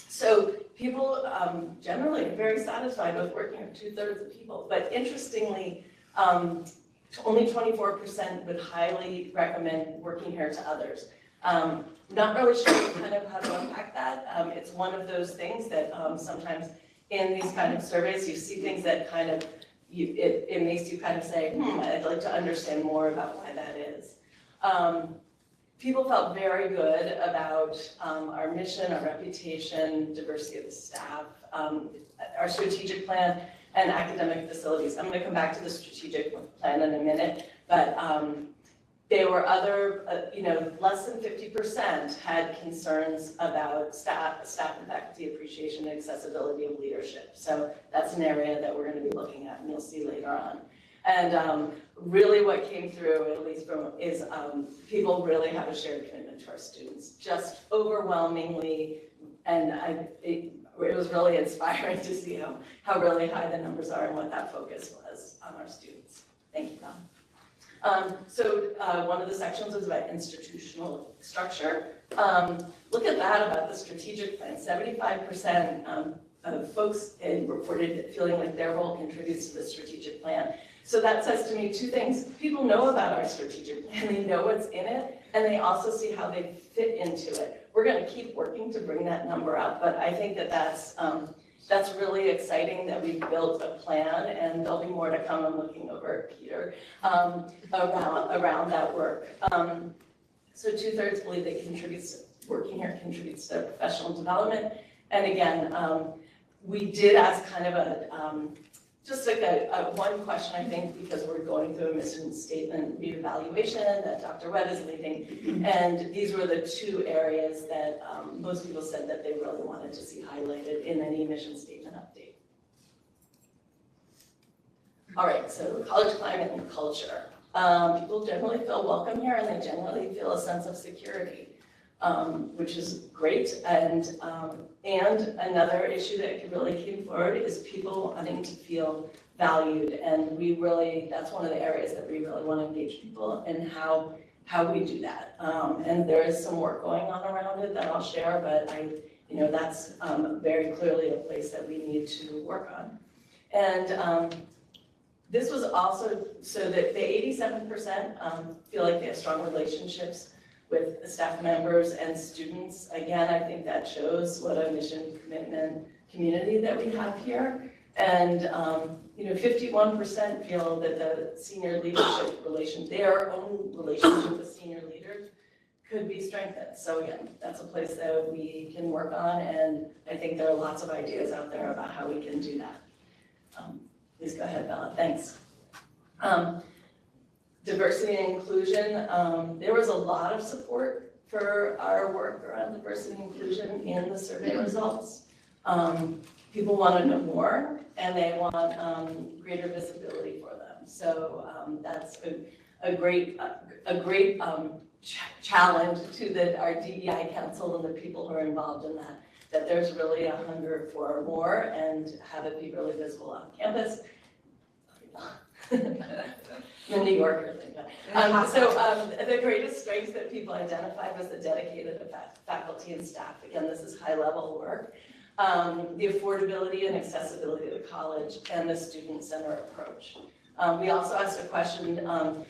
So people generally are very satisfied with working here, 2/3 of people. But interestingly, only 24% would highly recommend working here to others. Not really sure kind of how to unpack that. It's one of those things that sometimes in these kind of surveys, you see things that kind of, it makes you kind of say, I'd like to understand more about why that is. People felt very good about our mission, our reputation, diversity of the staff, our strategic plan, and academic facilities. I'm going to come back to the strategic plan in a minute, but there were other, less than 50% had concerns about staff and faculty appreciation and accessibility of leadership. So that's an area that we're going to be looking at, and you'll see later on. And really what came through, at least from, is people really have a shared commitment to our students, just overwhelmingly, and it was really inspiring to see how really high the numbers are and what that focus was on our students. Thank you, Don. One of the sections was about institutional structure. Look at that about the strategic plan. 75% of folks reported feeling like their role contributes to the strategic plan. So that says to me two things. People know about our strategic plan, they know what's in it, and they also see how they fit into it. We're going to keep working to bring that number up, but I think that that's really exciting that we've built a plan, and there'll be more to come. I'm looking over at Peter around that work. So 2/3 believe that working here contributes to professional development. And again, we did ask kind of just like a one question, I think, because we're going through a mission statement reevaluation that Dr. Rhode is leading. And these were the two areas that most people said that they really wanted to see highlighted in any mission statement update. All right, so college climate and culture. People generally feel welcome here, and they generally feel a sense of security, which is great. And another issue that really came forward is people wanting to feel valued, and that's one of the areas that we really want to engage people in how we do that. And there is some work going on around it that I'll share, but that's very clearly a place that we need to work on. And this was also so that the 87% feel like they have strong relationships with staff members and students. Again, I think that shows what a mission commitment community that we have here. And 51% feel that the senior leadership their own relationship with senior leaders could be strengthened. So again, that's a place that we can work on, and I think there are lots of ideas out there about how we can do that. Please go ahead, Bella, thanks. Diversity and inclusion, there was a lot of support for our work around diversity and inclusion in the survey results. People want to know more, and they want greater visibility for them. So that's a great challenge to our DEI council and the people who are involved in that there's really a hunger for more and have it be really visible on campus. I'm a New Yorker thing. The greatest strengths that people identified was the dedicated faculty and staff. Again, this is high-level work. The affordability and accessibility of the college, and the student-centered approach. We also asked a question.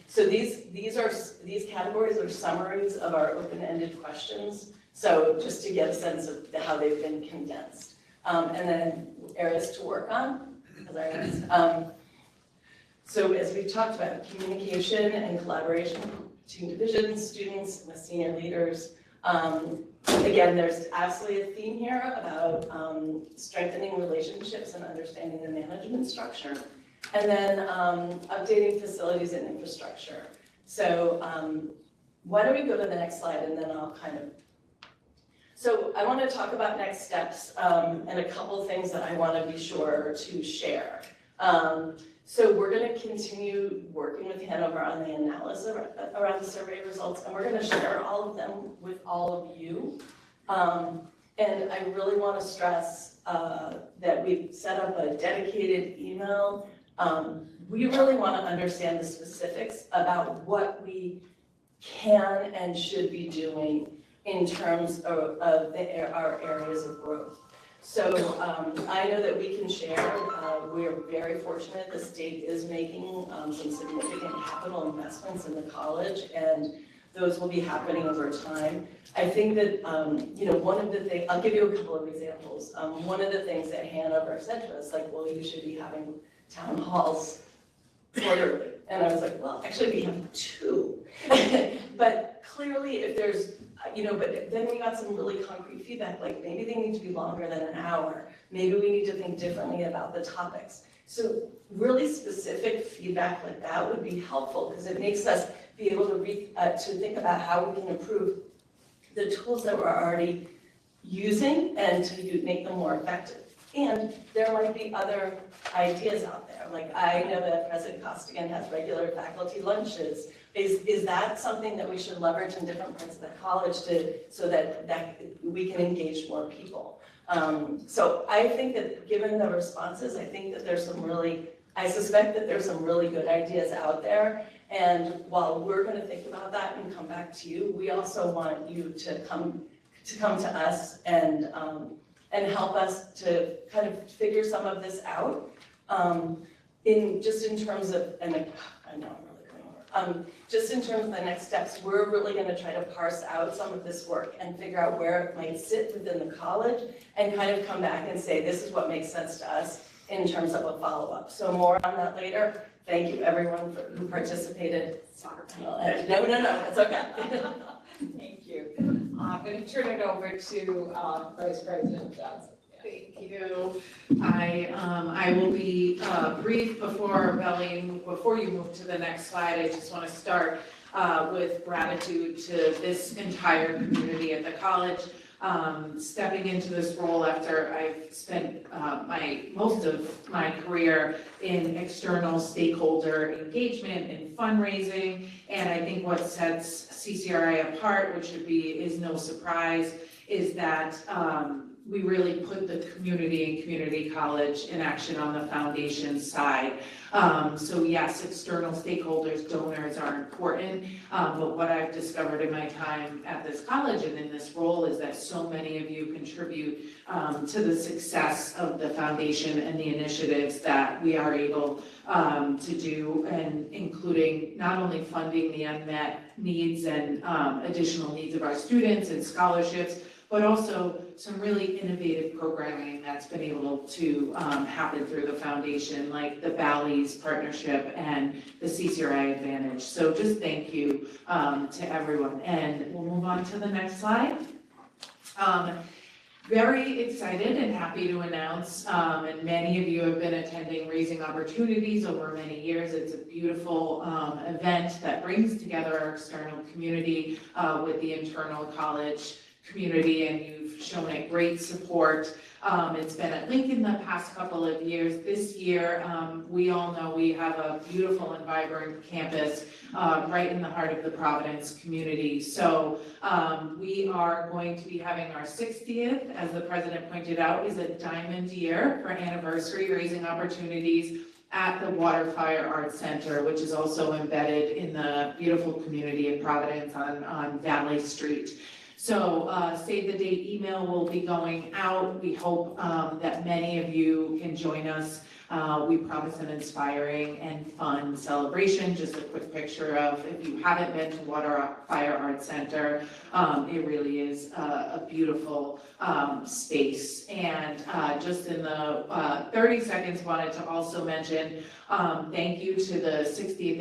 So these categories are summaries of our open-ended questions. So just to get a sense of how they've been condensed, and then areas to work on. So as we've talked about, communication and collaboration between divisions, students, and the senior leaders. Again, there's absolutely a theme here about strengthening relationships and understanding the management structure. And then updating facilities and infrastructure. So why don't we go to the next slide, and then I'll So I want to talk about next steps and a couple things that I want to be sure to share. So we're going to continue working with Hanover on the analysis around the survey results, and we're going to share all of them with all of you. And I really want to stress that we've set up a dedicated email. We really want to understand the specifics about what we can and should be doing in terms of our areas of growth. So I know that we can share, we're very fortunate the state is making some significant capital investments in the college, and those will be happening over time. I think that, one of the things, I'll give you a couple of examples. One of the things that Hanover said to us, like, well, you should be having town halls quarterly. And I was like, well, actually we have 2. But clearly if there's, but then we got some really concrete feedback, like maybe they need to be longer than an hour. Maybe we need to think differently about the topics. So really specific feedback like that would be helpful, because it makes us be able to think about how we can improve the tools that we're already using and to make them more effective. And there might be other ideas out there. Like I know that President Costigan has regular faculty lunches. Is that something that we should leverage in different parts of the college so that we can engage more people? So I think that given the responses, I think that I suspect that there's some really good ideas out there. And while we're gonna think about that and come back to you, we also want you to come to us and help us to kind of figure some of this out. In terms of, and I know I'm really going over, just in terms of the next steps, we're really gonna try to parse out some of this work and figure out where it might sit within the college and kind of come back and say, this is what makes sense to us in terms of a follow-up. So more on that later. Thank you everyone who participated. No, it's okay. Thank you. I'm going to turn it over to Vice President Johnson. Thank you. I will be brief before you move to the next slide. I just want to start with gratitude to this entire community at the college. Stepping into this role after I've spent most of my career in external stakeholder engagement and fundraising, and I think what sets CCRI apart, which is no surprise, is that we really put the community and community college in action on the foundation side. So yes, external stakeholders, donors are important, but what I've discovered in my time at this college and in this role is that so many of you contribute to the success of the foundation and the initiatives that we are able to do, and including not only funding the unmet needs and additional needs of our students and scholarships, but also some really innovative programming that's been able to happen through the foundation, like the Bally's partnership and the CCRI Advantage. So just thank you to everyone. And we'll move on to the next slide. Very excited and happy to announce, and many of you have been attending Raising Opportunities over many years. It's a beautiful event that brings together our external community with the internal college community, and you've shown it great support. It's been at Lincoln the past couple of years. This year, we all know we have a beautiful and vibrant campus right in the heart of the Providence community. So we are going to be having our 60th, as the president pointed out, is a diamond year for anniversary Raising Opportunities at the Waterfire Arts Center, which is also embedded in the beautiful community of Providence on Valley Street. So save the date email will be going out. We hope that many of you can join us. We promise an inspiring and fun celebration. Just a quick picture of, if you haven't been to Waterfire Arts Center, it really is a beautiful space. And just in the 30 seconds, wanted to also mention thank you to the 60th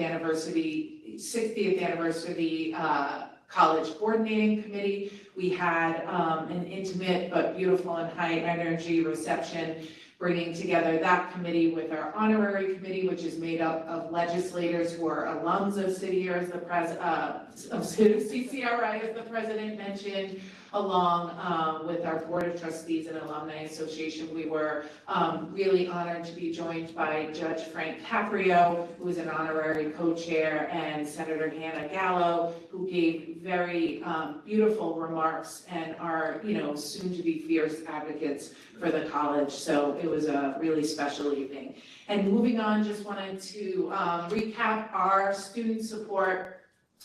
anniversary College Coordinating Committee. We had an intimate but beautiful and high energy reception, bringing together that committee with our honorary committee, which is made up of legislators who are alums of CCRI, as the president mentioned, along with our Board of Trustees and Alumni Association. We were really honored to be joined by Judge Frank Caprio, who is an honorary co-chair, and Senator Hannah Gallo, who gave very beautiful remarks and are, soon to be fierce advocates for the college. So it was a really special evening. And moving on, just wanted to recap our student support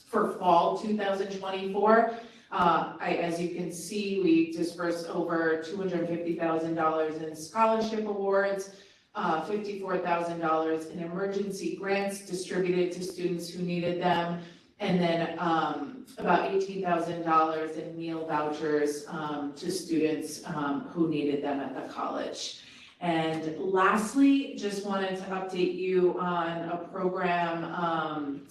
for fall 2024. As you can see, we dispersed over $250,000 in scholarship awards, $54,000 in emergency grants distributed to students who needed them, and then about $18,000 in meal vouchers to students who needed them at the college. And lastly, just wanted to update you on a program,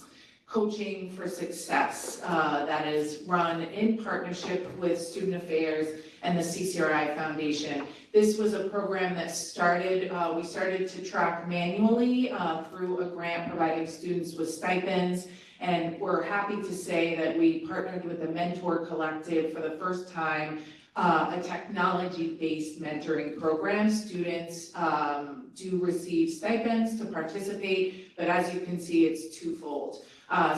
Coaching for Success, that is run in partnership with Student Affairs and the CCRI Foundation. This was a program that we started to track manually through a grant providing students with stipends, and we're happy to say that we partnered with the Mentor Collective for the first time, a technology-based mentoring program. Students do receive stipends to participate, but as you can see, it's twofold.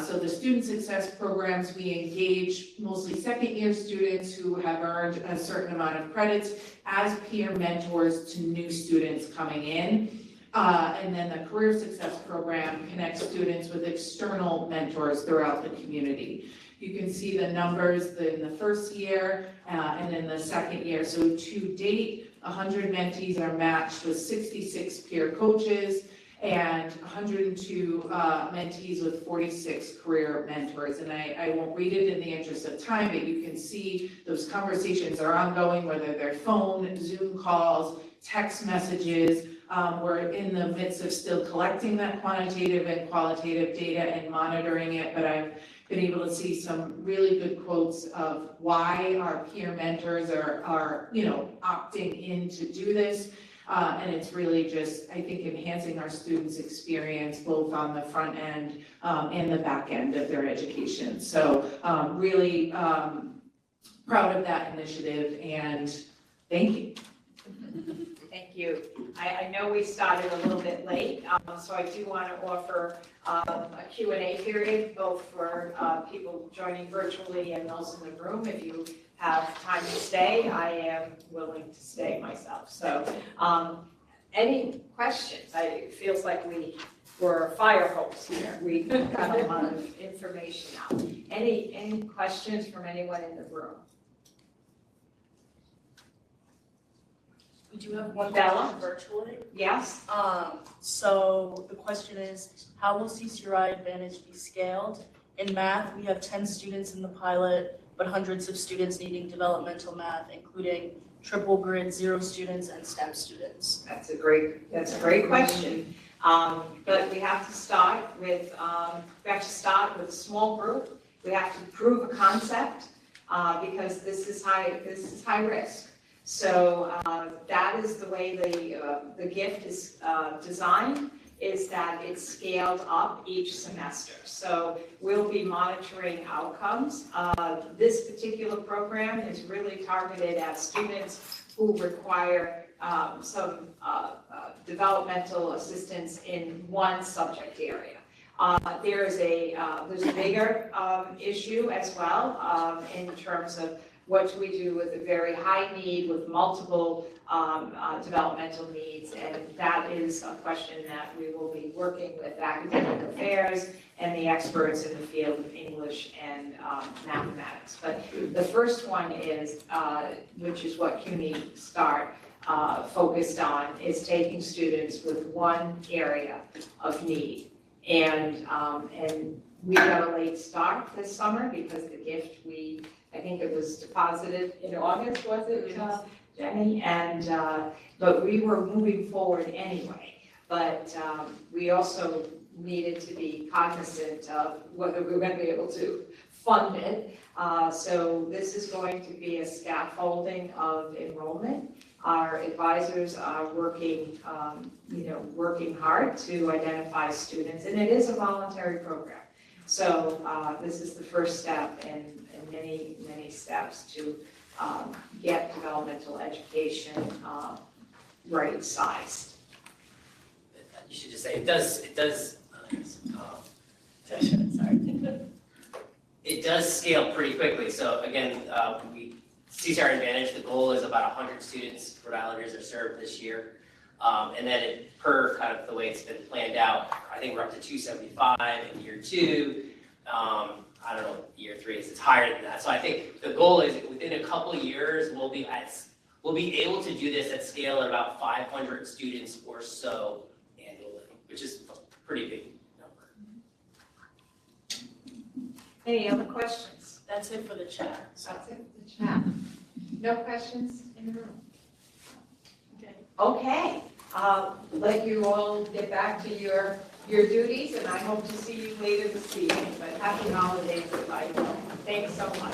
So the student success programs, we engage mostly second-year students who have earned a certain amount of credits as peer mentors to new students coming in. And then the career success program connects students with external mentors throughout the community. You can see the numbers in the first year and in the second year. So to date, 100 mentees are matched with 66 peer coaches and 102 mentees with 46 career mentors. And I won't read it in the interest of time, but you can see those conversations are ongoing, whether they're phone, Zoom calls, text messages. We're in the midst of still collecting that quantitative and qualitative data and monitoring it, but I've been able to see some really good quotes of why our peer mentors are opting in to do this. And it's really just, I think, enhancing our students' experience both on the front end and the back end of their education. So really proud of that initiative, and thank you. Thank you. I know we started a little bit late, so I do want to offer a Q&A period, both for people joining virtually and those in the room. If you have time to stay, I am willing to stay myself. So any questions? It feels like we were fire hose here. We got a lot of information out. Any questions from anyone in the room? We do have one Bella? question virtually. Yes? So the question is, how will CCRI Advantage be scaled? In math, we have 10 students in the pilot, but hundreds of students needing developmental math, including triple grid, 0 students, and STEM students. That's a great question. But we have to start with a small group. We have to prove a concept because this is high risk. So that is the way the gift is designed, is that it's scaled up each semester. So we'll be monitoring outcomes. This particular program is really targeted at students who require some developmental assistance in one subject area. There's a bigger issue as well in terms of what do we do with a very high need with multiple developmental needs, and that is a question that we will be working with academic affairs and the experts in the field of English and mathematics. But the first one is, which is what CUNY START focused on, is taking students with one area of need. And we got a late start this summer because the gift I think it was deposited in August, was it, Jenny? And, but we were moving forward anyway. But we also needed to be cognizant of whether we were going to be able to fund it. So this is going to be a scaffolding of enrollment. Our advisors are working, working hard to identify students, and it is a voluntary program. So this is the first step in many, many steps to get developmental education right-sized. You should just say, it does, it does scale pretty quickly. So again, CCRI Advantage, the goal is about 100 students, Rhode Islanders are served this year. And then per kind of the way it's been planned out, I think we're up to 275 in year 2. I don't know, year 3 it's higher than that. So I think the goal is within a couple of years, we'll be able to do this at scale at about 500 students or so annually, which is a pretty big number. Any other questions? That's it for the chat. That's it for the chat. No questions in the room? Okay. Okay, let you all get back to your duties, and I hope to see you later this evening, but happy holidays if I don't. Thanks so much.